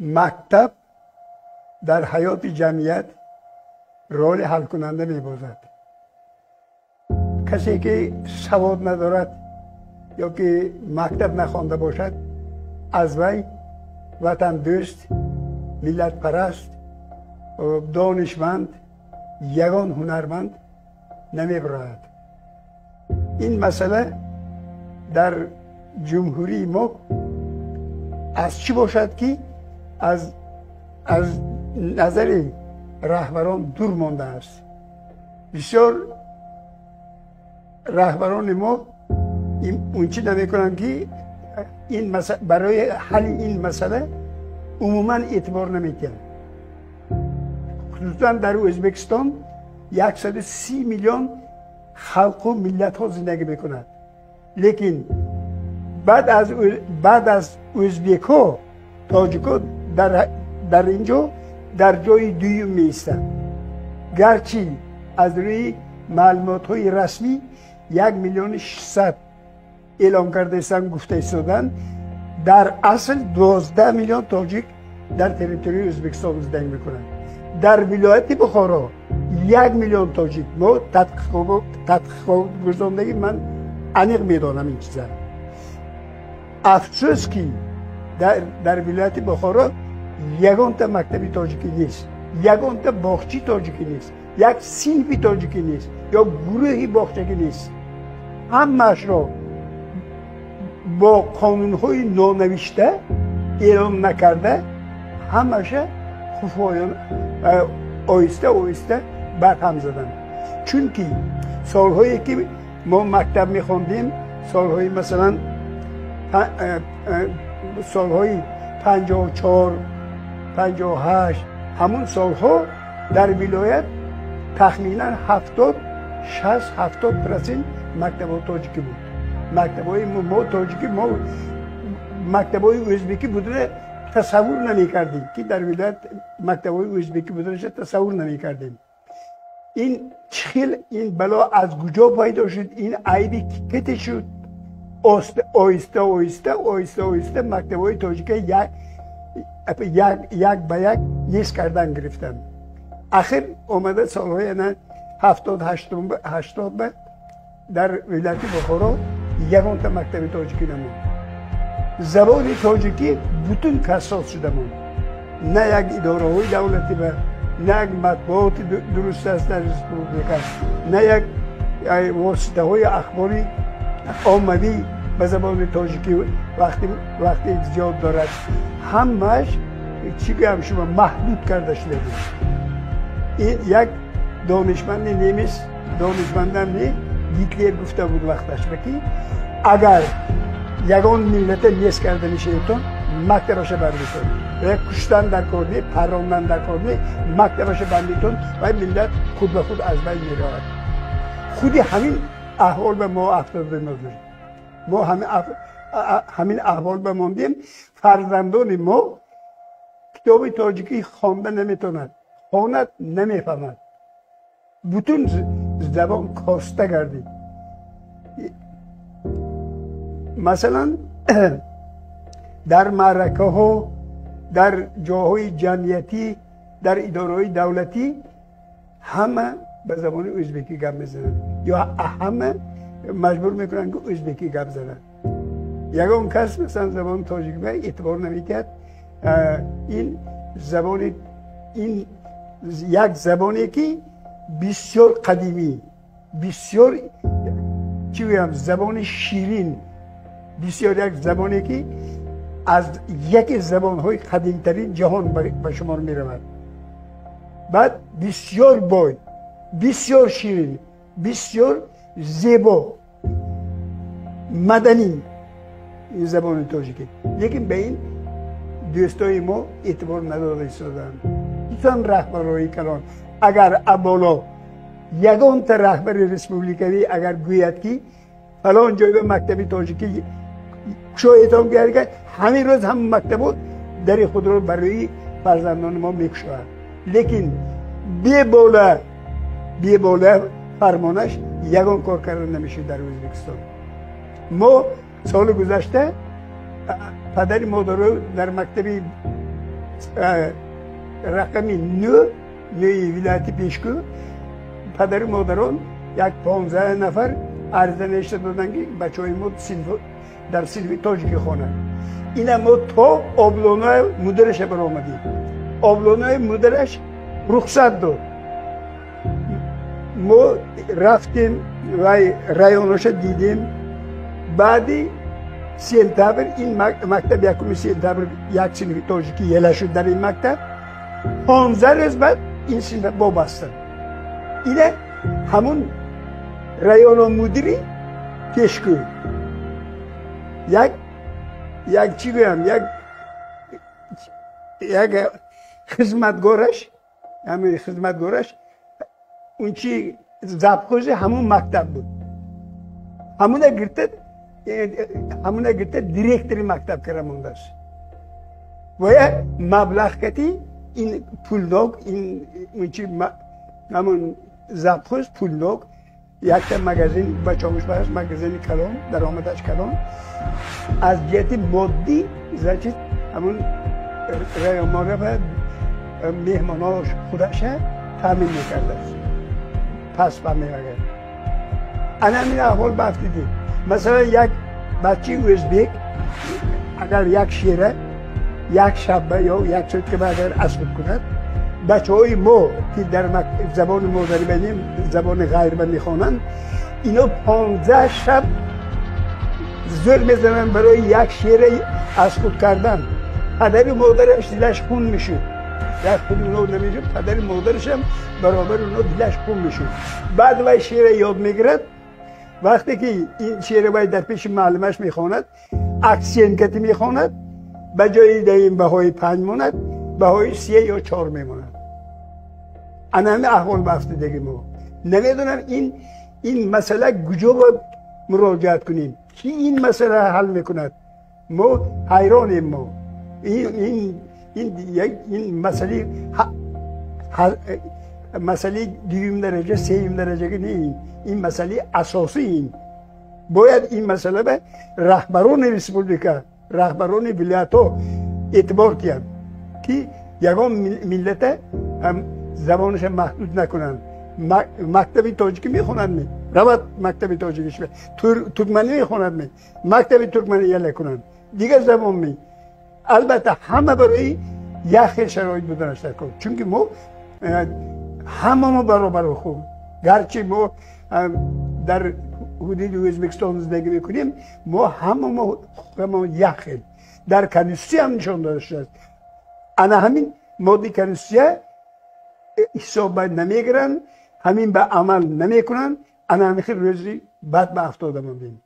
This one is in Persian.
مکتب در حیات جمعیت رول حل کننده می باشد. کسی که سواد ندارد یا که مکتب نخوانده باشد از وی وطن دوست، ملت پرست، دانشمند، یگان هنرمند نمی براید. این مسئله در جمهوری ما از چی باشد که از نظر رهبران دور مانده است. بسیار رهبران ما اون چی نمی کنند که این مسئله برای حل این مسئله عموما اعتبار نمی کنند. خصوصا در ازبکستان 130 میلیون خلق و ملت ها زندگی میکنند، لیکن بعد از ازبک ها تاجیک ها در اینجا در جای دوم می ایستند. گرچه از روی معلومات های رسمی 1,600,000 اعلام کرده ایستند، گفته ایستادند، در اصل 12 میلیون تاجیک در تریتوری ازبکستان زندگی میکنند. در ولایت بخارا 1 میلیون تاجیک. ما تحقیقات گذراندگی من عمیق میدانم این چیزا. افسوس که در ولایت بخارا یگان تا مکتبی تاجیکی نیست، یگان تا باغچی تاجیکی نیست، یک صنفی تاجیکی نیست یا گروهی باغچگی نیست. همه‌اش را با قانون‌های نانوشته اعلام نکرده، همه‌اش خفایان آیسته آیسته برهم زدن. چون که سالهایی که ما مکتب میخوندیم، سالهای مثلا سالهای 54 58 همون سالها در ولایت تخمینا 70% مکتب تاجیکی بود. مکتب های ما تاجیکی، ما مکتب های ازبکی بودن تصور نمی کردیم که در ولایت مکتب های ازبکی بودنش تصور نمی کردیم. این چخیل این بلا از کجا پیدا شد؟ این عیبی که شد آیسته آیسته آیسته آیسته مکتب های تاجیکی یک به یک نیست کردن گرفتن. آخر اومده سالهای 70-80 در ولایت بخارا یگان تا مکتب تاجیکی نموند. زبان تاجیکی بوتون کساس شده بود. نه یک اداره های دولتی به، نه یک مطبوعات درست است در ریسپوبلیکا، نه یک واسطه های اخباری آمدی به زبان تاجیکی وقتی زیاد دارد. همش چی بگم شما محدود کرده شده بود. این یک دانشمند نیمیس، دانشمندم نه، هیتلر گفته بود وقتش بکی اگر یگان ملت نیست کرده میشه ایتون مکتبش بندیتون و کشتن در کردی، پراندن در کردی مکتبش بندیتون و ملت خود به خود از بین میرود. خودی همین احوال به ما افتاده نداریم. ما همین احوال بماندیم. فرزندان ما کتاب تاجیکی خوانده نمیتوند، خواند نمیفهمد، بوتون زبان کاسته گردید. مثلا در معرکه ها، در جاهای جمعیتی، در اداره های دولتی همه به زبان ازبکی گپ میزنن یا همه مجبور میکنن که ازبکی گپ زنن. یگان کس مثلا زبان تاجیکی به اعتبار نمیکرد. این زبان، این یک زبانی که بسیار قدیمی، بسیار چی بگم زبان شیرین، بسیار یک زبانی که از یک زبان‌های قدیم‌ترین جهان به شمار می‌رود. بعد بسیار بای، بسیار شیرین، بسیار زیبا، مدنی این زبان تاجیکی. لیکن به این دوستای ما اعتبار نداده ایستادند. دوستان رهبرای کلان اگر ابالا یگان تا رهبر ریسپوبلیکوی اگر گوید که فلان جای به مکتب تاجیکی شاید گرد، همین روز هم مکتب در خود را برای فرزندان ما میکشوند. لیکن بی بالا فرمانش یگان کار کردن نمیشه در ازبکستان. ما سال گذشته پدر مادر در مکتب رقمی نوی ولایت پیشکو پدر مادران یک 15 نفر عرضه نوشته دادن که بچه های ما در سینف تاجیکی خونه. این ما تا آبلونای مدرش برآمدیم. آبلونای مدرش رخصت داد. ما رفتیم و رایانش دیدیم. بعدی سپتامبر این مکتب یکم سپتامبر یک سینف تاجیکی یله شد در این مکتب. 15 روز بعد این سینف وابسته. اینه همون رایان مدیری پیشکو. یک چی گویم یک خدمتگارش همین خدمتگارش اون چی زبخوش همون مکتب بود. همونه گرفته دیرکتری مکتب کرده است. و یه مبلغ کتی این پولداغ این اون چی همون زبخوش پولداغ یک تا مگزین بچه‌هاش باشه مگزین کلام درآمدش کلام از جهت مادی زاچ همون رایاماره و مهماناش خودش تامین می‌کرده پس می‌آورد. انا همین احوال بافتیدیم. مثلا یک بچه ازبک اگر یک شیره یک شبه یا یک چیز که بعد اصل کند بچه‌های ما که در زبان ما داریم زبان غیر به میخوانند اینا 15 شب زور میزنن برای یک شعر از خود کردن. پدر مادرش دلش خون میشد. یک خود اونو نمیشد پدر مادرش هم برابر اونو دلش خون میشد. بعد وای شعر یاد میگیرد. وقتی که این شعر وای در پیش معلمش میخواند اکسین کتی میخواند به جای دهیم بهای 5 ماند بهای 3 یا 4 میماند. انا همه احوال بافتیدگی ما نمیدونم این مسئله کجا باید مراجعت کنیم کی این مسئله حل میکند. ما حیرانیم. ما این مسئله دویم درجه سوم درجه نیست. این مسئله اساسی این باید این مسئله به رهبران ریسپوبلیکا رهبران ولایت‌ها اعتبار کنند که یگان ملت هم زبانش محدود نکنند. مکتب تاجیکی میخونند رواد مکتب تاجیکیش ترکمنی میخونند مکتب ترکمنی یله کنند دیگر زبان می البته همه برای یک شرایط بودنش کن چون که ما همه ما برابر خوب گرچه ما در حدود ازبکستان زندگی میکنیم ما همه یک در کنیستی هم نشان داده است. انا همین مادی کنیستی حساب نمیگیرن همین به عمل نمیکنن. انا همین خیلی روزی بعد به افتاده من بین